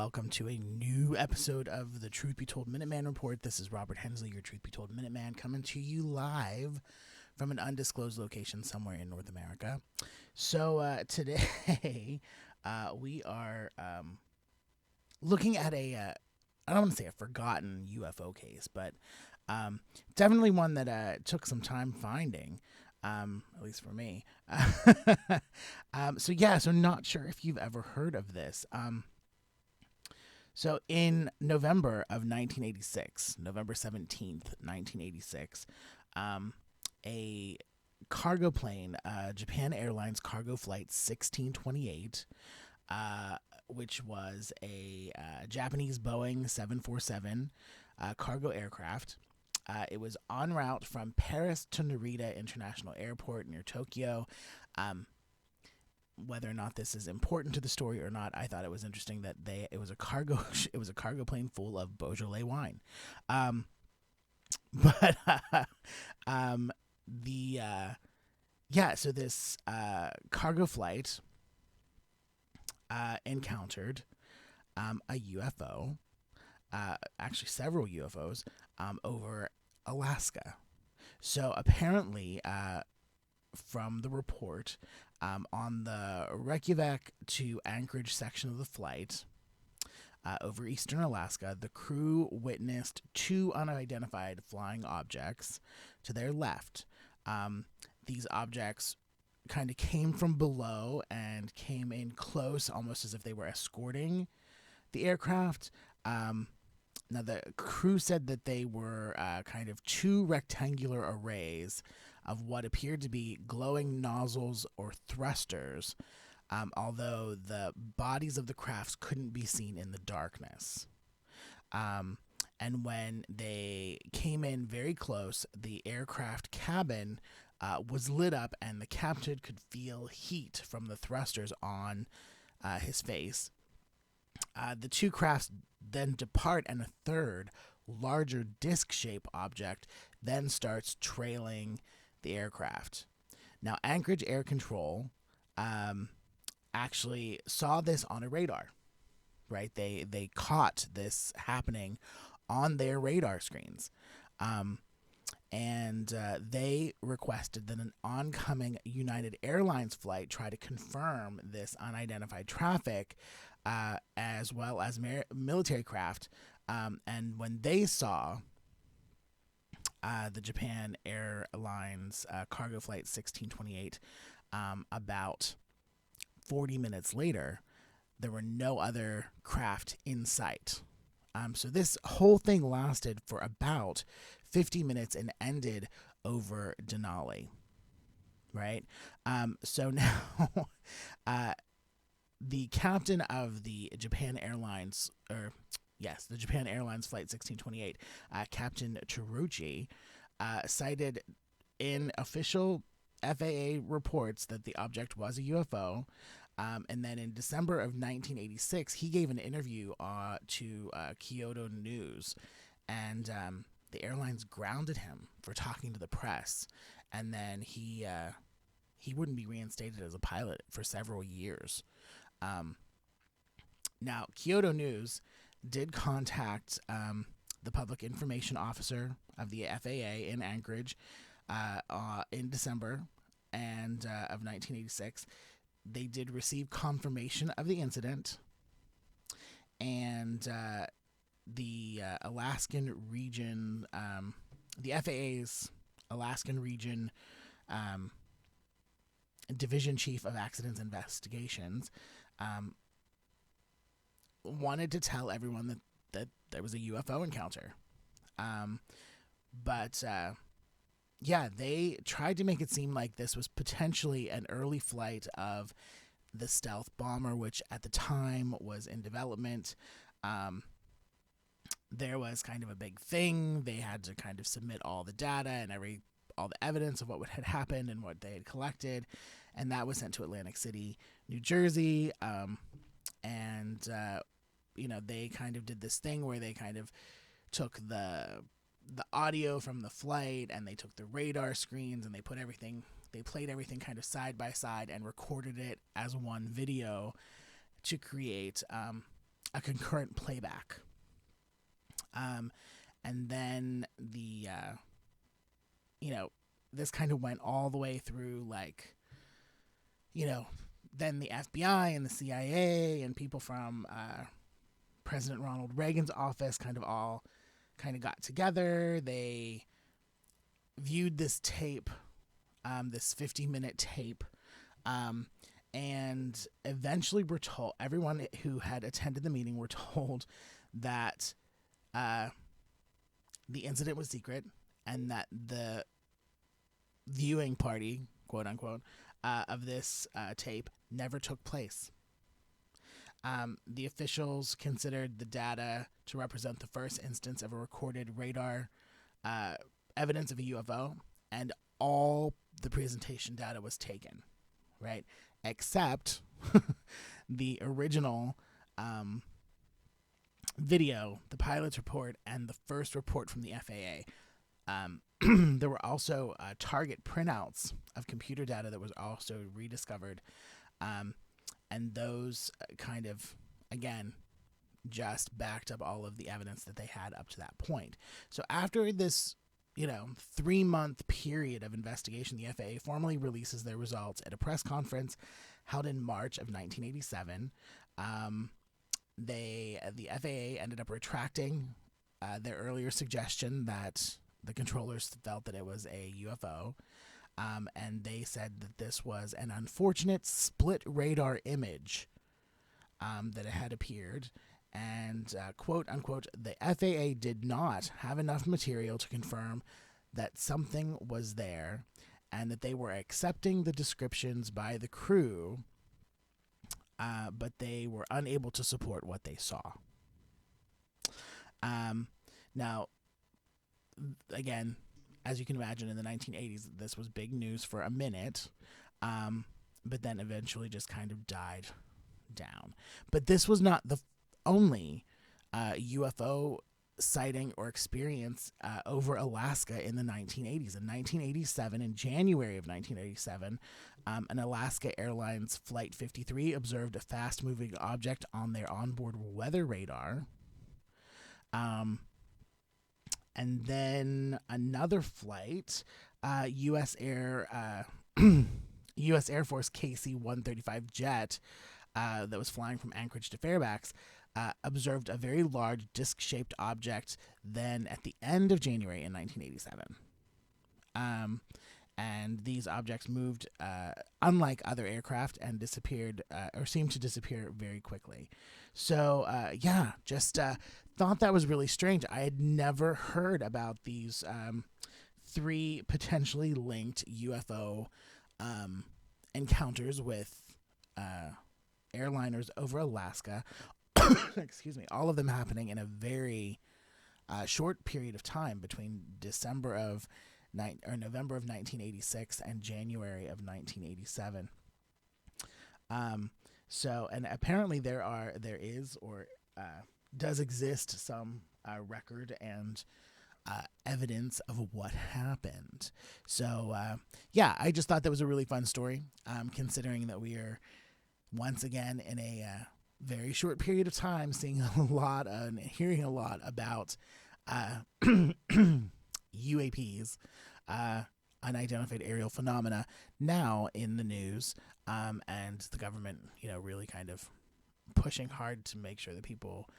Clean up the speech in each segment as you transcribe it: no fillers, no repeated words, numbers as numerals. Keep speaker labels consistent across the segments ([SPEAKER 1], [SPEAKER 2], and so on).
[SPEAKER 1] welcome to a new episode of the Truth Be Told Minuteman Report. This is Robert Hensley, your Truth Be Told Minuteman, coming to you live from an undisclosed location somewhere in North America. So today we are looking at I don't want to say a forgotten UFO case, but definitely one that took some time finding. At least for me. So not sure if you've ever heard of this. So in November of 1986, November 17th, 1986, a cargo plane, Japan Airlines cargo flight 1628, which was a Japanese Boeing 747 cargo aircraft. It was en route from Paris to Narita International Airport near Tokyo. Whether or not this is important to the story or not, I thought it was interesting that it was a cargo plane full of Beaujolais wine. So this cargo flight encountered a UFO. Actually several UFOs over Alaska. So apparently, from the report, on the Reykjavik to Anchorage section of the flight over eastern Alaska, the crew witnessed two unidentified flying objects to their left. These objects kind of came from below and came in close, almost as if they were escorting the aircraft. Now, the crew said that they were kind of two rectangular arrays of what appeared to be glowing nozzles or thrusters, although the bodies of the crafts couldn't be seen in the darkness. And when they came in very close, the aircraft cabin was lit up, and the captain could feel heat from the thrusters on his face. The two crafts then depart, and a third, larger disc-shaped object then starts trailing the aircraft. Now, Anchorage Air Control actually saw this on a radar, right? They caught this happening on their radar screens. And they requested that an oncoming United Airlines flight try to confirm this unidentified traffic, as well as military craft. And when they saw the Japan Airlines cargo flight 1628 about 40 minutes later, there were no other craft in sight. So this whole thing lasted for about 50 minutes and ended over Denali, right? So now the captain of the Japan Airlines, the Japan Airlines Flight 1628, Captain Chiruchi, cited in official FAA reports that the object was a UFO. And then in December of 1986, he gave an interview to Kyoto News, and the airlines grounded him for talking to the press, and then he wouldn't be reinstated as a pilot for several years. Now, Kyoto News did contact the public information officer of the FAA in Anchorage in December of 1986. They did receive confirmation of the incident, and the Alaskan region, the FAA's Alaskan region division chief of accidents investigations, wanted to tell everyone that there was a UFO encounter. They tried to make it seem like this was potentially an early flight of the stealth bomber, which at the time was in development. There was kind of a big thing. They had to kind of submit all the data and all the evidence of what had happened and what they had collected, and that was sent to Atlantic City, New Jersey. They kind of did this thing where they kind of took the audio from the flight, and they took the radar screens, and they played everything kind of side by side and recorded it as one video to create a concurrent playback. And then this kind of went all the way through, like, then the FBI and the CIA and people from President Ronald Reagan's office kind of got together. They viewed this tape, this 50-minute tape, and eventually were told, everyone who had attended the meeting were told that the incident was secret and that the viewing party, quote unquote, of this tape never took place. The officials considered the data to represent the first instance of a recorded radar evidence of a UFO, and all the presentation data was taken, right? Except the original video, the pilot's report, and the first report from the FAA. There were also target printouts of computer data that was also rediscovered, and those kind of, again, just backed up all of the evidence that they had up to that point. So after this 3-month period of investigation, the FAA formally releases their results at a press conference held in March of 1987. The FAA ended up retracting their earlier suggestion that the controllers felt that it was a UFO, and they said that this was an unfortunate split radar image that had appeared, and quote unquote, the FAA did not have enough material to confirm that something was there, and that they were accepting the descriptions by the crew, but they were unable to support what they saw. Now, again, as you can imagine, in the 1980s, this was big news for a minute, but then eventually just kind of died down. But this was not the only UFO sighting or experience over Alaska in the 1980s. In 1987, in January of 1987, an Alaska Airlines Flight 53 observed a fast-moving object on their onboard weather radar. And then another flight, U.S. Air Force KC-135 jet that was flying from Anchorage to Fairbanks, observed a very large disc-shaped object then at the end of January in 1987. And these objects moved unlike other aircraft and disappeared, or seemed to disappear very quickly. So, just thought that was really strange. I had never heard about these 3 potentially linked UFO encounters with airliners over Alaska. Excuse me. All of them happening in a very short period of time between November of 1986 and January of 1987. And apparently there does exist some record and evidence of what happened. So, I just thought that was a really fun story, considering that we are once again in a very short period of time seeing a lot and hearing a lot about UAPs, unidentified aerial phenomena, now in the news, and the government, really kind of pushing hard to make sure that people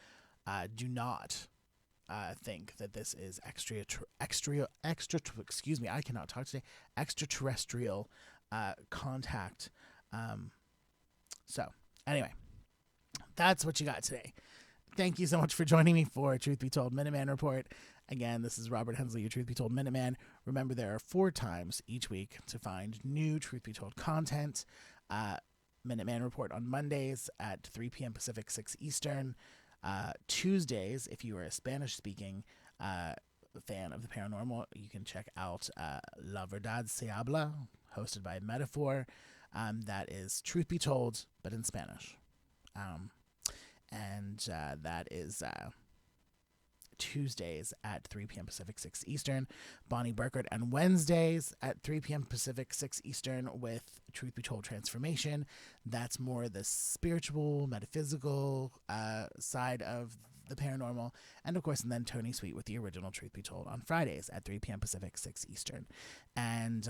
[SPEAKER 1] do not think that this is extraterrestrial contact. So anyway, that's what you got today. Thank you so much for joining me for Truth Be Told Minuteman Report. Again, this is Robert Hensley, your Truth Be Told Minuteman. Remember, there are 4 times each week to find new Truth Be Told content. Minuteman Report on Mondays at 3 p.m. Pacific, 6 Eastern. Tuesdays, if you are a Spanish-speaking fan of the paranormal, you can check out La Verdad Se Habla, hosted by Metaphor. That is Truth Be Told, but in Spanish. And that is Tuesdays at 3 p.m. Pacific, 6 Eastern. Bonnie Burkert on Wednesdays at 3 p.m. Pacific, 6 Eastern with Truth Be Told Transformation. That's more the spiritual, metaphysical side of the paranormal. And of course, and then Tony Sweet with the original Truth Be Told on Fridays at 3 p.m. Pacific, 6 Eastern. And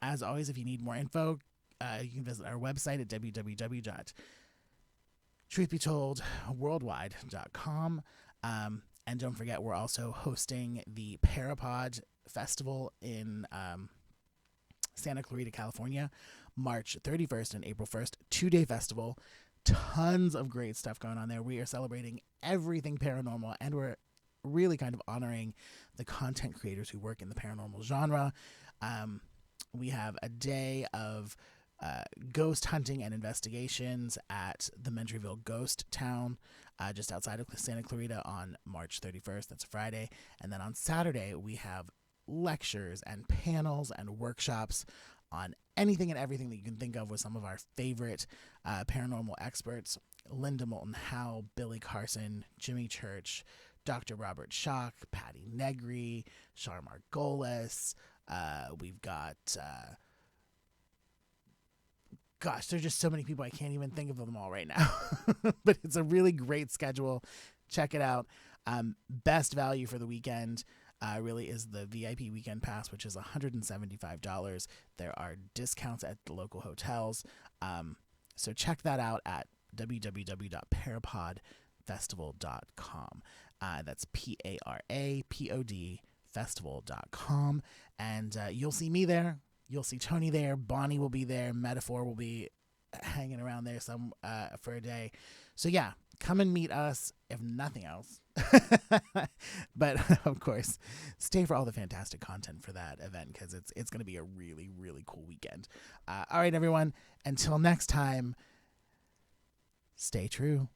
[SPEAKER 1] as always, if you need more info, you can visit our website at www.truthbetoldworldwide.com. And don't forget, we're also hosting the Parapod Festival in Santa Clarita, California, March 31st and April 1st, 2-day festival. Tons of great stuff going on there. We are celebrating everything paranormal, and we're really kind of honoring the content creators who work in the paranormal genre. We have a day of ghost hunting and investigations at the Mentoryville Ghost Town, just outside of Santa Clarita on March 31st. That's a Friday. And then on Saturday, we have lectures and panels and workshops on anything and everything that you can think of with some of our favorite paranormal experts: Linda Moulton Howe, Billy Carson, Jimmy Church, Dr. Robert Schock, Patty Negri, Shar Margolis. We've got... gosh, there's just so many people, I can't even think of them all right now. But it's a really great schedule. Check it out. Best value for the weekend really is the VIP weekend pass, which is $175. There are discounts at the local hotels. So check that out at www.parapodfestival.com. That's PARAPOD festival.com. And you'll see me there. You'll see Tony there. Bonnie will be there. Metaphor will be hanging around there for a day. So yeah, come and meet us, if nothing else. But of course, stay for all the fantastic content for that event, because it's going to be a really, really cool weekend. All right, everyone. Until next time, stay true.